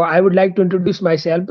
I would like to introduce myself.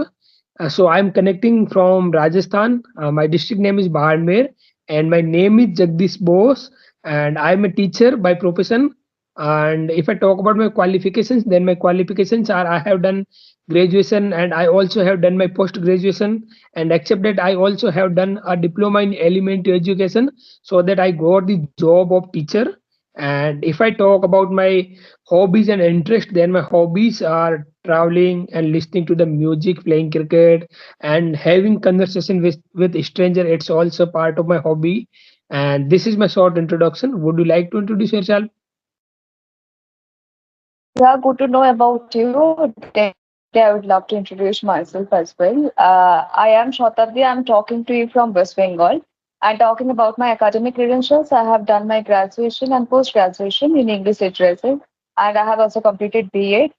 So I'm connecting from Rajasthan. My district name is Barmer, and my name is Jagdish Bose, and I'm a teacher by profession. And if I talk about my qualifications, then my qualifications are I have done graduation, and I also have done my post graduation. And except that, I also have done a diploma in elementary education, so that I got the job of teacher. And if I talk about my hobbies and interest, then my hobbies are traveling and listening to the music, playing cricket, and having conversation with stranger. It's also part of my hobby. And this is my short introduction. Would you like to introduce yourself? Yeah, good to know about you. Definitely, I would love to introduce myself as well. I am Shatabdi. I'm talking to you from West Bengal. And talking about my academic credentials, I have done my graduation and post graduation in English literature, and I have also completed BA.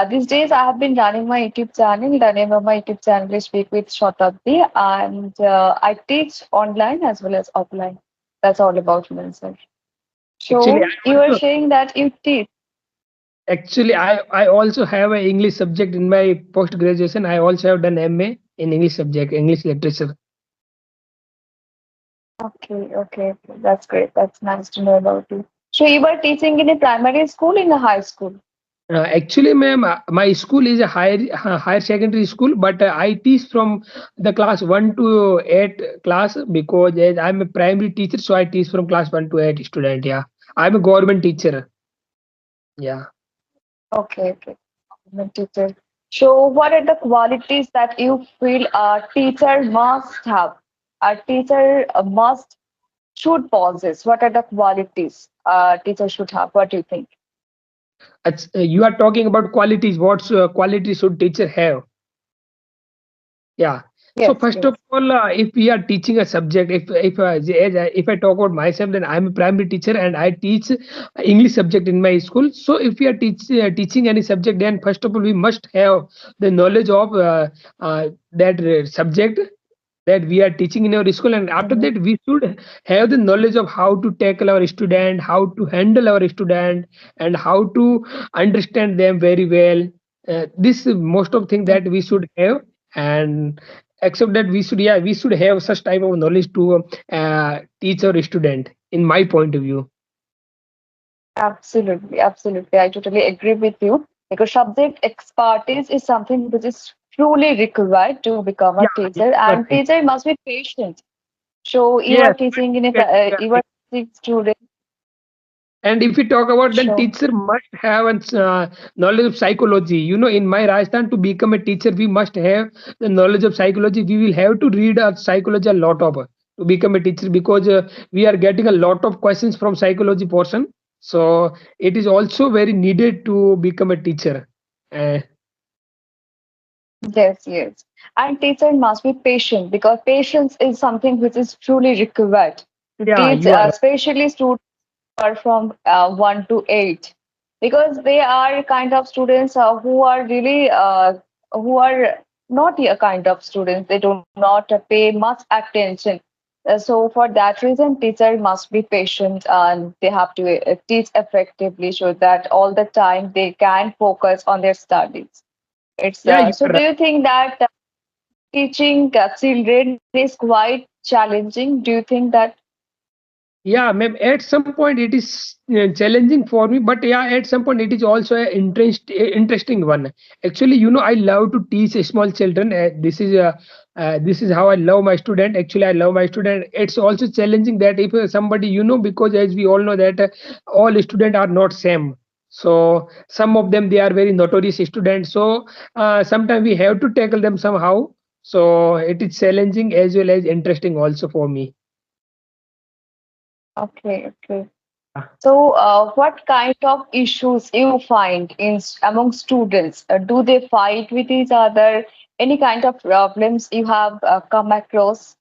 These days, I have been running my YouTube channel. The name of my YouTube channel is Speak with Shatabdi, and I teach online as well as offline. That's all about myself. Actually, So, you are saying that you teach. I also have an English subject in my post graduation. I also have done MA in English subject, English literature. Okay. That's great. That's nice to know about you. So you were teaching in a primary school, in a high school. Actually, ma'am, my school is a higher secondary school, but I teach from the class 1 to 8 class, because as I'm a primary teacher, so I teach from class 1 to 8 student. Yeah, I'm a government teacher. Yeah. Okay. I'm a teacher. So what are the qualities that you feel a teacher must have? A teacher must should possess. What are the qualities a teacher should have? What do you think? You are talking about qualities. What qualities should teacher have? Yeah. So Yes, first of yes. all, if we are teaching a subject, if I talk about myself, then I'm a primary teacher and I teach English subject in my school. So if we are teaching any subject, then first of all we must have the knowledge of that subject that we are teaching in our school, and after Mhm. that we should have the knowledge of how to tackle our student, how to handle our student, and how to understand them very well. This is most of things that we should have. And except that, we should have such type of knowledge to teach our student, in my point of view. Absolutely. I totally agree with you because subject expertise is something which is truly required to become a Yeah, teacher, you are and right. teacher must be patient. So you Yes, are teaching in a you are you are right. teaching students. And if we talk about, then So teacher must have knowledge of psychology. In my Rajasthan, to become a teacher, we must have the knowledge of psychology. We will have to read psychology a lot of to become a teacher, because we are getting a lot of questions from psychology portion. So it is also very needed to become a teacher. Uh, yes, and teacher must be patient because patience is something which is truly required to yeah, teach, you are. especially students who are from 1 to 8, because they are kind of students who are really who are not a kind of students. They do not pay much attention. So for that reason, teacher must be patient and they have to teach effectively so that all the time they can focus on their studies. It's Yeah, you so. are Do right. you think that teaching children is quite challenging? Do you think that? Yeah, ma'am. At some point, it is challenging for me, but yeah, at some point, it is also an interesting one. Actually, I love to teach small children. This is how I love my student. Actually, I love my student. It's also challenging that if somebody, because as we all know that all students are not same. So some of them, they are very notorious students. So sometimes we have to tackle them somehow. So it is challenging as well as interesting also for me. Okay. So, what kind of issues you find among students? Do they fight with each other? Any kind of problems you have come across?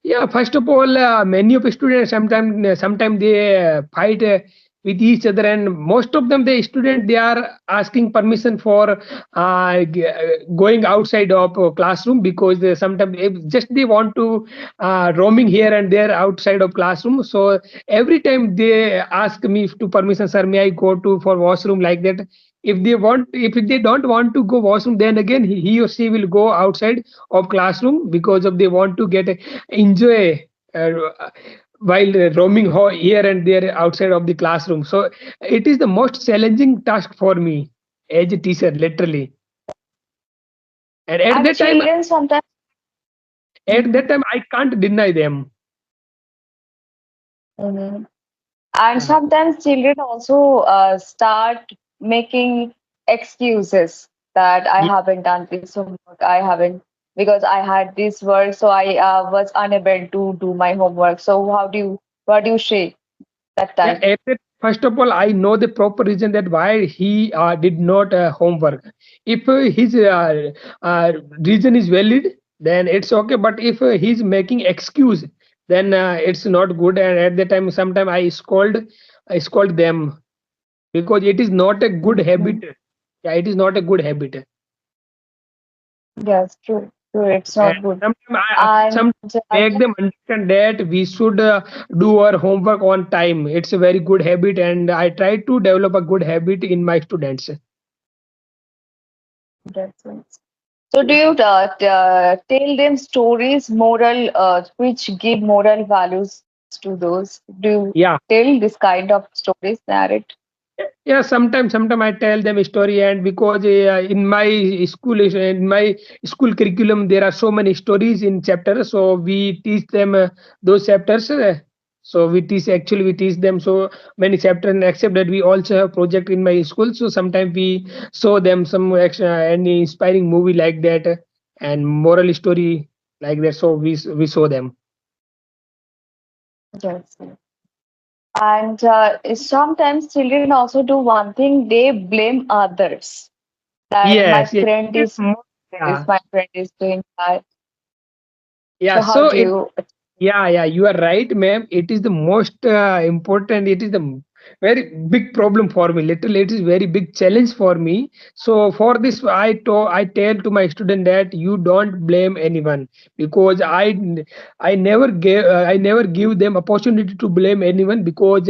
Yeah, first of all, many of students sometimes they fight with each other, and most of them, the student, they are asking permission for going outside of classroom, because sometimes just they want to roaming here and there outside of classroom. So every time they ask me to permission, sir, may I go to for washroom, like that. If they don't want to go washroom, then again he or she will go outside of classroom because of they want to get enjoy uh, while roaming here and there outside of the classroom. So it is the most challenging task for me as a teacher, literally. And And children sometimes. at Mhm, that time I can't deny them. mhm. And Uh, sometimes children also start making excuses that I yeah, haven't done this homework, I haven't, because I had this work, so I was unable to do my homework. So what do you say that yeah. time? First of all, I know the proper reason that why he did not homework. If his reason is valid, then it's okay. But if he's making excuse, then it's not good. And at the time, sometime I scold them because it is not a good habit. Mhm. Yeah, it is not a good habit. Yes, true, true. It's And not good. sometimes And make them understand that we should do our homework on time. It's a very good habit, and I try to develop a good habit in my students. that's it. So do Yeah, you tell them stories, moral, which give moral values to those? Do you yeah. tell this kind of stories, narrate? Yeah, sometimes I tell them a story, and because in my in my school curriculum there are so many stories in chapters, so we teach them those chapters. So we teach them so many chapters, and except that we also have project in my school. So sometimes we show them some any inspiring movie like that and moral story like that. So we show them. Yes. Yes. And sometimes children also do one thing, they blame others. That my Yes, yes. friend is Yeah, this, my friend is doing that. yeah. So how So do it you? Yeah, yeah, you are right, ma'am. It is the most important. It is the very big problem for me. Literally, it is very big challenge for me. So for this, I tell to my student that you don't blame anyone because I never give them opportunity to blame anyone because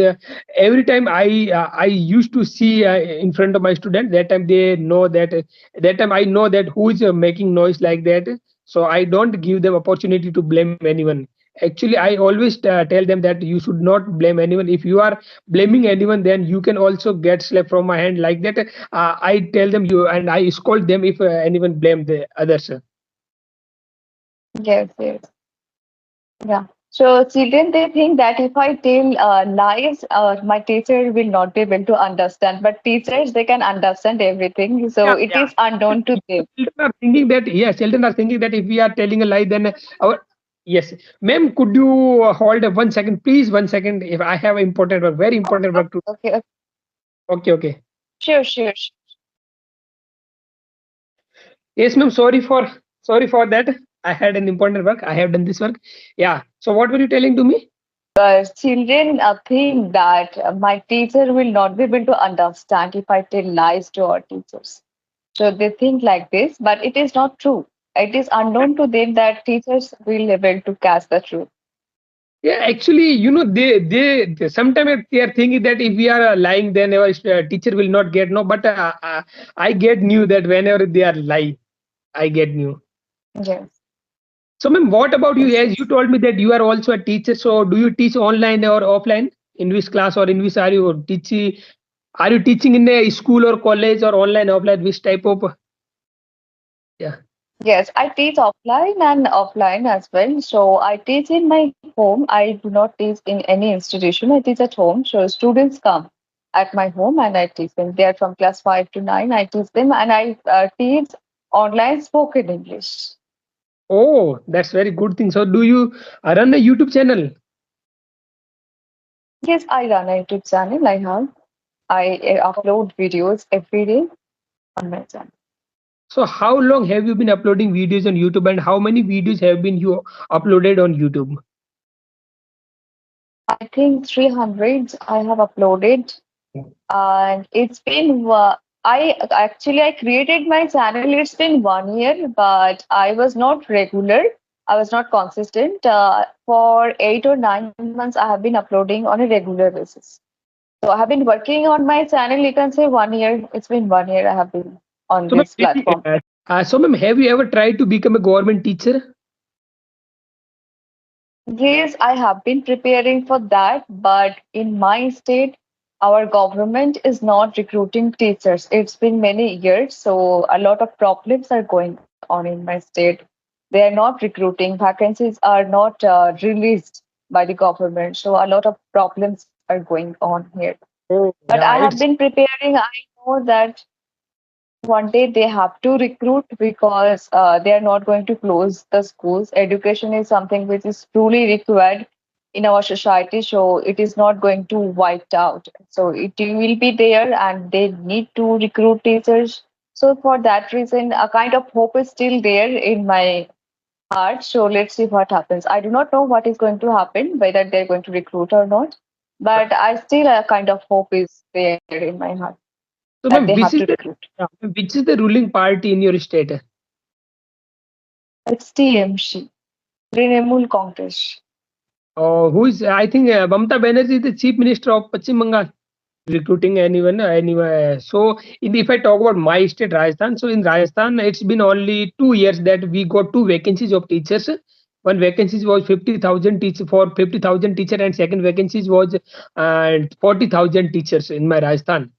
every time I used to see in front of my student that time they know that that time I know that who is making noise like that. So I don't give them opportunity to blame anyone. Actually, I always tell them that you should not blame anyone. If you are blaming anyone, then you can also get slapped from my hand like that. I tell them you and I scold them if anyone blame the others. Yes, yes. Yeah. So children, they think that if I tell lies, my teacher will not be able to understand. But teachers, they can understand everything. So Yeah, it yeah. is unknown to them. Children are thinking that if we are telling a lie, then our yes, ma'am. Could you hold 1 second, please? 1 second. If I have important work, very important work to. Okay, okay. Okay, okay. Sure, sure, sure. Yes, ma'am. Sorry for that. I had an important work. I have done this work. Yeah. So what were you telling to me? Children think that my teacher will not be able to understand if I tell lies to our teachers. So they think like this, but it is not true. It is unknown to them that teachers will able to catch the truth. Yeah, actually, they sometimes they are thinking that if we are lying, then our teacher will not get no. But I get new that whenever they are lie, I get new. Yes, So, ma'am, what about you? yes, As you yes. told me that you are also a teacher, so do you teach online or offline? In which class or in which are you teaching? Are you teaching in a school or college or online, offline? Which type of? Yeah. Yes, I teach offline and offline as well. So I teach in my home. I do not teach in any institution. I teach at home. So students come at my home and I teach them. They are from class 5 to 9. I teach them and I teach online spoken English. Oh, that's very good thing. So, do you run a YouTube channel? Yes, I run a YouTube channel. I have. I upload videos every day on my channel. So how long have you been uploading videos on YouTube and how many videos have been you uploaded on YouTube? I think 300 I have uploaded, and it's been I created my channel. It's been 1 year, but I was not regular. I was not consistent. For 8 or 9 months, I have been uploading on a regular basis. So I have been working on my channel, you can say 1 year. It's been 1 year I have been on So, ma'am, this platform. ma'am, have you ever tried to become a government teacher? Yes, I have been preparing for that, but in my state, our government is not recruiting teachers. It's been many years, so a lot of problems are going on in my state. They are not recruiting, vacancies are not released by the government, so a lot of problems are going on here. Oh, But I yeah, have it's been preparing. I know that one day they have to recruit because they are not going to close the schools. Education is something which is truly required in our society, so it is not going to wiped out. So it will be there, and they need to recruit teachers. So for that reason, a kind of hope is still there in my heart. So let's see what happens. I do not know what is going to happen, whether they're going to recruit or not, but I still a kind of hope is there in my heart so, that they ma'am, have to recruit. which is the ruling party in your state? It's TMC, Trinamool Congress. Who is? I think Mamata Banerjee is the chief minister of Pachim Bengal. Recruiting anyone anyway. So if I talk about my state Rajasthan, so in Rajasthan it's been only 2 years that we got two vacancies of teachers. One vacancies was 50,000 teacher for 50,000 teacher, and second vacancies was 40,000 teachers in my Rajasthan.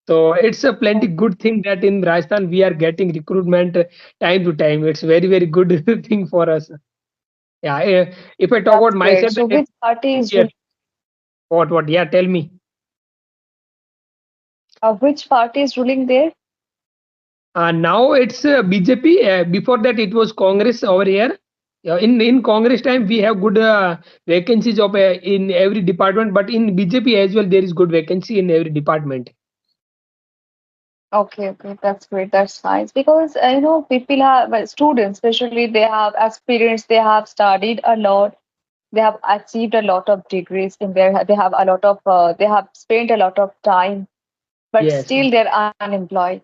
So it's a plenty good thing that in Rajasthan we are getting recruitment time to time. It's very good thing for us. Yeah, if I talk about That's great. myself, So then which party is yes, what? Yeah, tell me. which party is ruling there? Now it's BJP. Before that, it was Congress over here. In Congress time, we have good vacancies of in every department, but in BJP as well, there is good vacancy in every department. Okay, that's great. That's nice because people have well, students, especially they have experience. They have studied a lot. They have achieved a lot of degrees in there. They have a lot of. They have spent a lot of time, but Yes. still they're unemployed.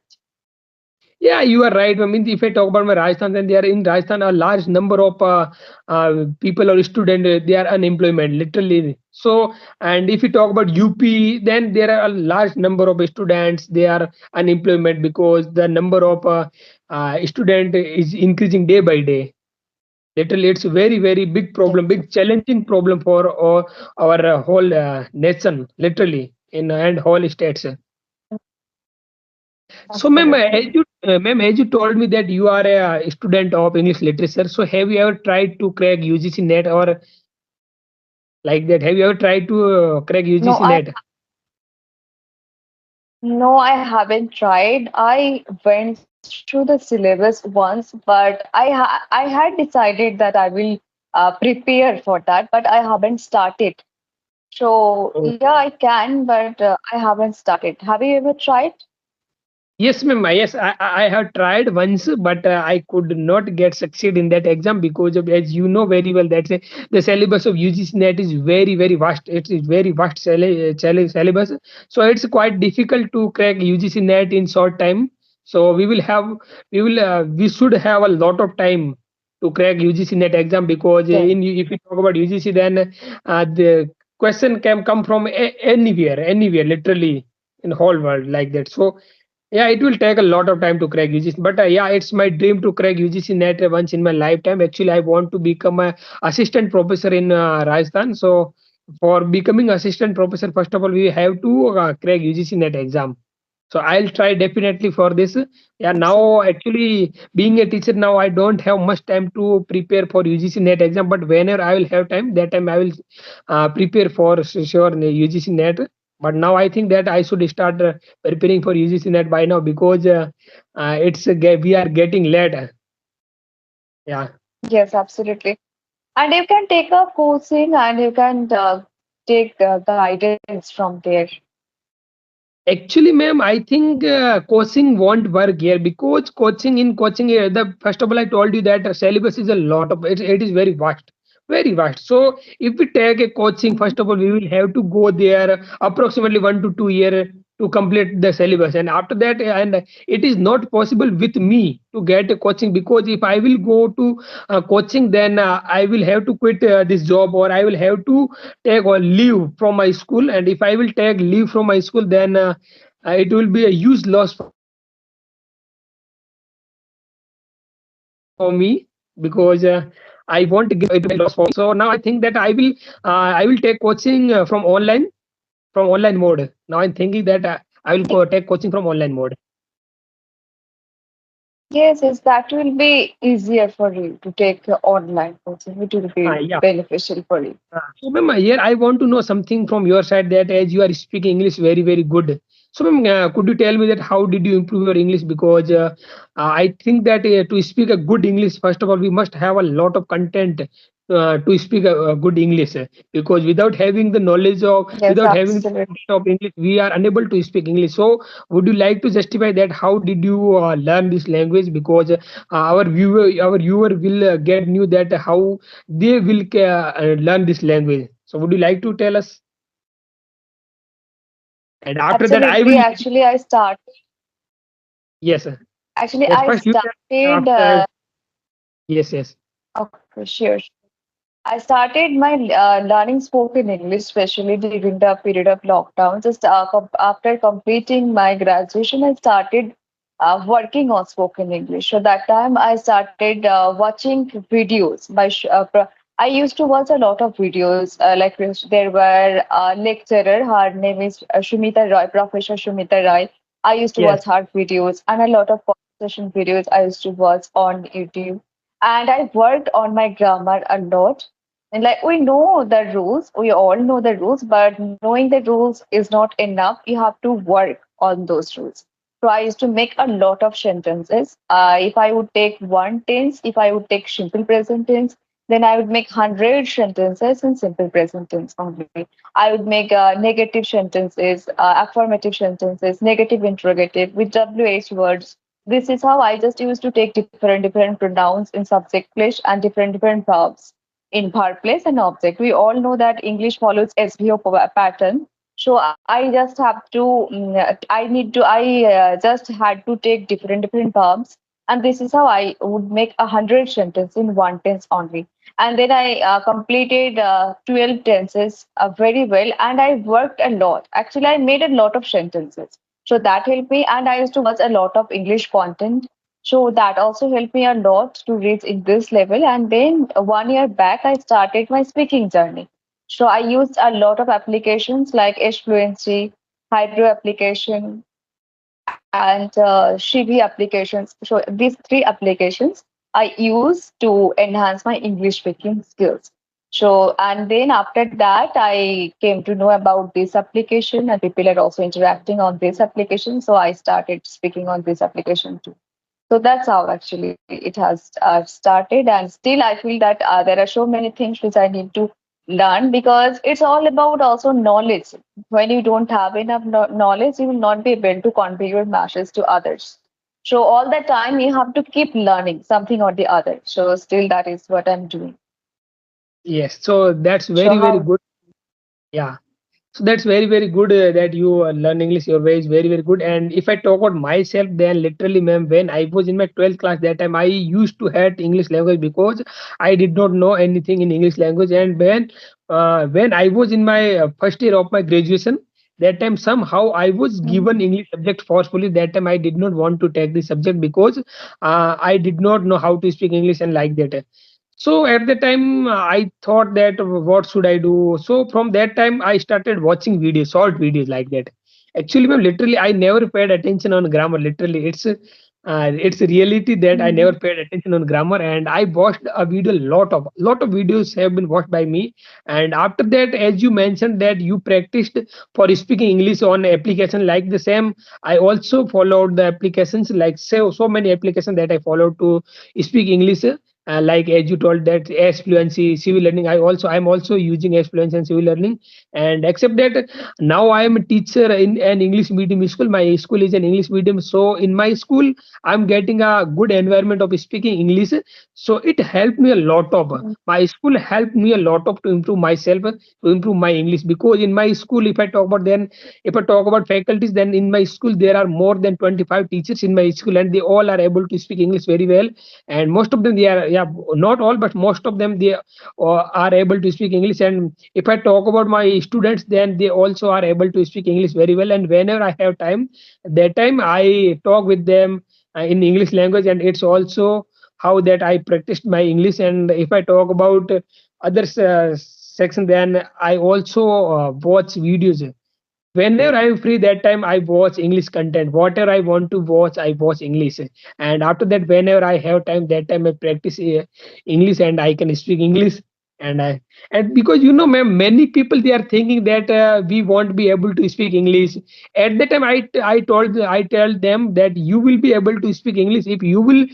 Yeah, you are right. I mean, if I talk about my Rajasthan, then there are in Rajasthan a large number of people or student they are unemployment literally. So, and if you talk about UP, then there are a large number of students they are unemployment because the number of student is increasing day by day. Literally, it's a very big Yes, problem, big challenging problem for our whole nation. Literally, in and whole states. So, absolutely. ma'am, as you told me that you are a student of English literature, so have you ever tried to crack UGC net or like that? Have you ever tried to crack No, UGC I net? No, I haven't tried. I went through the syllabus once, but I had decided that I will prepare for that, but I haven't started. So yeah, I can, but I haven't started. Have you ever tried? Yes, ma'am. Yes, I have tried once, but I could not get succeed in that exam because of, as you know very well, that the syllabus of UGC NET is very vast. It is very vast syllabus, so it's quite difficult to crack UGC NET in short time. So we should have a lot of time to crack UGC NET exam because Yes. if you talk about UGC, then the question can come from anywhere, literally in whole world like that. So yeah, it will take a lot of time to crack UGC, but yeah, it's my dream to crack UGC NET once in my lifetime. Actually, I want to become a assistant professor in Rajasthan. So, for becoming assistant professor, first of all, we have to crack UGC NET exam. So I'll try definitely for this. Yeah, now actually being a teacher now, I don't have much time to prepare for UGC NET exam. But whenever I will have time, that time I will prepare for sure UGC NET. But now I think that I should start preparing for UGC NET by now because we are getting late. Yeah. Yes, absolutely. And you can take a coaching and you can take guidance from there. Actually, ma'am, I think coaching won't work here because coaching the first of all I told you that syllabus is a lot of it is very vast, very vast. So if we take a coaching, Mhm. first of all we will have to go there approximately 1 to 2 year. to complete the syllabus. And after that, and it is not possible with me to get a coaching, because if I will go to coaching, then I will have to quit this job, or I will have to take or leave from my school. And if I will take leave from my school, then it will be a huge loss for me, because I won't get it will be a loss for me. So now I think that I will take coaching from online mode. Now I'm thinking that I will take coaching from online mode. Yes, yes, that will be easier for you to take online coaching. It will be Yeah. beneficial for you. So, ma'am, here I want to know something from your side, that as you are speaking English very, very good. So, ma'am, could you tell me that how did you improve your English? Because I think that to speak a good English, first of all, we must have a lot of content to speak a good English. Because without having the knowledge of, Yes, without having the absolutely. content of English, we are unable to speak English. So, would you like to justify that? How did you learn this language? Because our viewer will get new that how they will learn this language. So would you like to tell us? And after that, I Absolutely. will. Yes, sir. Yes, I first you tell, started, after. Yes, yes. okay, sure. I started my learning spoken English, especially during the period of lockdown. Just after completing my graduation, I started working on spoken English. So that time I started watching videos. I used to watch a lot of videos. There were a lecturer. Her name is Shumita Roy, Professor Shumita Roy. I used to Yes, watch her videos, and a lot of conversation videos I used to watch on YouTube. And I worked on my grammar a lot. And like we know the rules, we all know the rules, but knowing the rules is not enough. You have to work on those rules. So I used to make a lot of sentences. If I would take one tense, if I would take simple present tense, then I would make 100 sentences in simple present tense only. I would make negative sentences, affirmative sentences, negative interrogative with WH words. This is how I just used to take different pronouns in subject place and different verbs in verb place and object. We all know that English follows SVO pattern. So I just have to, I just had to take different verbs, and this is how I would make 100 sentences in one tense only. And then I completed 12 tenses very well, and I worked a lot. Actually, I made a lot of sentences. So that helped me, and I used to watch a lot of English content, so that also helped me a lot to reach in this level. And then 1 year back, I started my speaking journey. So I used a lot of applications like Fluency, Hydro application, and Shivi applications. So these three applications I use to enhance my English speaking skills. So, and then after that, I came to know about this application, and people are also interacting on this application. So I started speaking on this application too. So that's how actually it has started. And still, I feel that there are so many things which I need to learn, because it's all about also knowledge. When you don't have enough knowledge, you will not be able to convey your message to others. So all the time, you have to keep learning something or the other. So still, that is what I'm doing. yes. So that's So very, very how? good. Yeah. So that's very, very good that you learn English your way is very, very good. And if I talk about myself, then literally, ma'am, when I was in my 12th class, that time I used to hate English language, because I did not know anything in English language. And when I was in my first year of my graduation, that time somehow I was Mhm. given English subject forcefully. That time I did not want to take the subject, because I did not know how to speak English and like that. So at the time, I thought that what should I do? So from that time, I started watching videos, short videos like that. Actually, ma'am, literally, I never paid attention on grammar. Literally, it's a reality that I never Mhm. paid attention on grammar, and I watched a video. Lot of videos have been watched by me. And after that, as you mentioned that you practiced for speaking English on application like the same, I also followed the applications like so many applications that I followed to speak English. like as you told that as fluency, civil learning. I'm also using as fluency and civil learning. And except that now I am a teacher in an English medium school. My school is an English medium, so in my school I'm getting a good environment of speaking English. So it helped me a lot of. My school helped me a lot of to improve myself, to improve my English. Because in my school, if I talk about faculties, then in my school there are more than 25 teachers in my school, and they all are able to speak English very well. And most of them, they are, yeah, not all, but most of them, they are able to speak English. And if I talk about my students, then they also are able to speak English very well. And whenever I have time, that time I talk with them in English language. And it's also how that I practiced my English. And if I talk about other section, then I also watch videos. Whenever I'm free, that time I watch English content. Whatever I want to watch, I watch English. And after that, whenever I have time, that time I practice English, and I can speak English. And because ma'am, many people, they are thinking that we won't be able to speak English. At that time, I tell them that you will be able to speak English if you will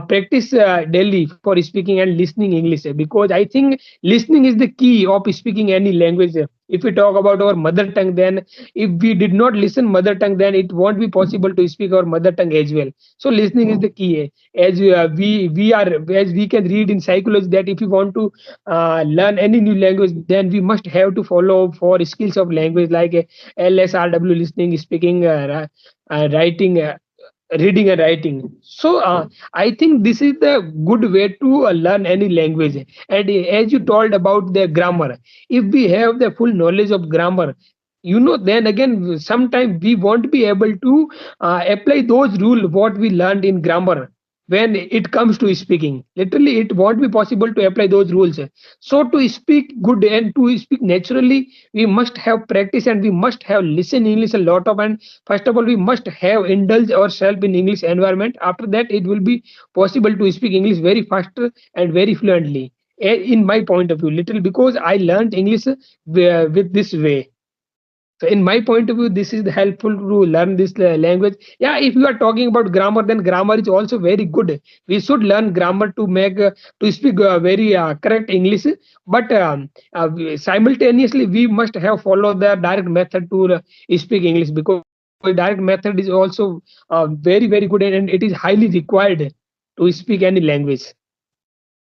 practice daily for speaking and listening English. Because I think listening is the key of speaking any language. If we talk about our mother tongue, then if we did not listen mother tongue, then it won't be possible to speak our mother tongue as well. So listening is the key. As we can read in psychology that if you want to learn any new language, then we must have to follow four skills of language, like LSRW: listening, speaking, writing, reading and writing. So I think this is the good way to learn any language. And as you told about the grammar, if we have the full knowledge of grammar, then again sometimes we won't be able to apply those rules what we learned in grammar. When it comes to speaking, literally it won't be possible to apply those rules. So to speak good and to speak naturally, we must have practice, and we must have listen English a lot of. And first of all, we must have indulge ourselves in English environment. After that, it will be possible to speak English very faster and very fluently. In my point of view, little, because I learned English with this way. So in my point of view, this is helpful to learn this language. Yeah, if you are talking about grammar, then grammar is also very good. We should learn grammar to make to speak very correct English. But simultaneously, we must have follow the direct method to speak English, because direct method is also very very good, and it is highly required to speak any language.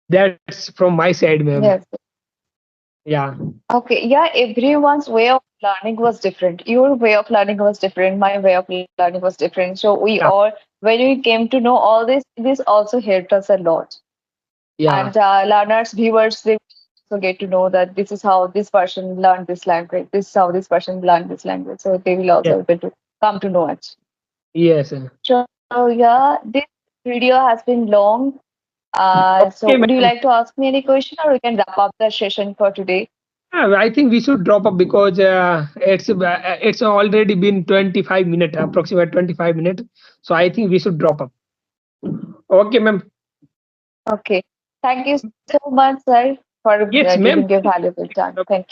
That's from my side, ma'am. Yes. Yeah. Okay. Yeah. Everyone's way of learning was different. Your way of learning was different. My way of learning was different. So we Yeah. all, when we came to know all this also helped us a lot. Yeah. And learners, viewers, they also get to know that this is how this person learned this language. This is how this person learned this language. So they will Yeah. also able to come to know it. Yes. So yeah, this video has been long. So Okay, would you ma'am. like to ask me any question, or we can wrap up the session for today? I think we should drop up, because it's already been 25 minutes, approximate 25 minutes. So I think we should drop up. Okay, ma'am. Okay. Thank you so much, sir, for Yes, ma'am. giving your valuable time. Thank you.